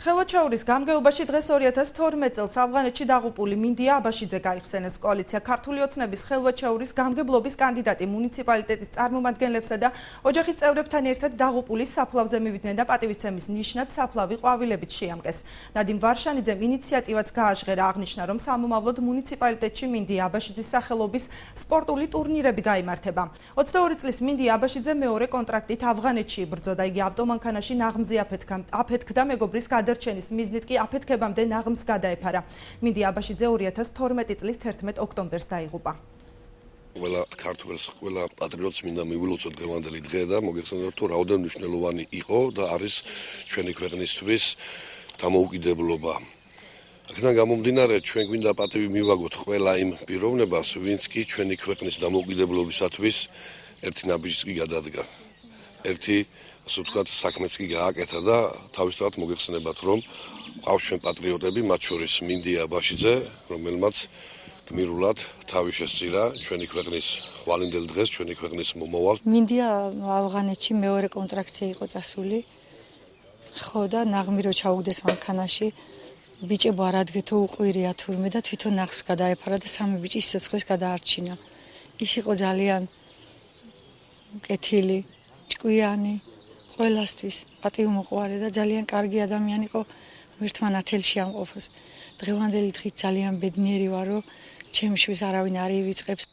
ხელვაჩაურის გამგეობაში დღეს 2012 წელს ავღანეთში დაღუპული მინდია აბაშიძე გაიხსენეს. კოალიცია ქართული ოცნების ხელვაჩაურის გამგებლობის კანდიდატი მუნიციპალიტეტის წარმომადგენლებსა და ოჯახის წევრებთან ერთად დაღუპულის საფლავზე მივიდნენ და პატივისცემის ნიშნად საფლავი ყვავილებით შეამკეს. ნადიმ ვარშანიძემ ინიციატივაც გააჟღერა, აღნიშნა, რომ სამომავლოდ მუნიციპალიტეტში მინდია აბაშიძის სახელობის სპორტული ტურნირები გაიმართება. 22 წლის მინდია აბაშიძე მეორე კონტრაქტით ავღანეთში იბრძოდა. იგი ავტომანქანაში ნაღმზე აფეთქდა, მეგობრის გადარჩენის მიზნით კი აფეთქებამდე ნაღმს გადაეფარა. მინდია აბაშიძე 2012 წლის 11 ოქტომბერს დაიღუპა. ყველა ქართველს, ყველა პატრიოტს მინდა მივილოცოთ დღევანდელი დღე და მოგეხსენებათ, თუ რაოდენ მნიშვნელოვანი იყო და არის ჩვენი ქვეყნისთვის დამოუკიდებლობა. აქედან გამომდინარე, ჩვენ გვინდა პატივი მივაგოთ ყველა იმ პიროვნებას, ვინც კი ჩვენი ქვეყნის დამოუკიდებლობისათვის ერთი ნაბიჯს კი გადადგა. ერთი, ასე ვთქვათ, საქმეც კი გააკეთა და თავისთავად მოგეხსენებათ, რომ ყავს ჩვენ პატრიოტები, მათ შორის მინდია აბაშიძე, რომელმაც გმირულად თავი შესწირა ჩვენი ქვეყნის ხვალინდელ დღეს, ჩვენი ქვეყნის მომავალს. მინდია ავღანეთში მეორე კონტრაქტზე იყო წასული. ხო და ნაღმი რო ჩაუგდეს მანქანაში, ბიჭებო არადგეთო უყვირია თურმე და თვითონ ნაღს გადაეფარა და სამი ბიჭი სიცოცხლეს გადაარჩინა. ის იყო ძალიან კეთილი, ჭკვიანი, ყველასთვის პატივმოყვარე და ძალიან კარგი ადამიანი იყო, ერთმანეთელში ამყოფოს. დღევანდელი დღით ძალიან ბედნიერი ვარ, რომ ჩემშვის არავინ არ ივიწყებს.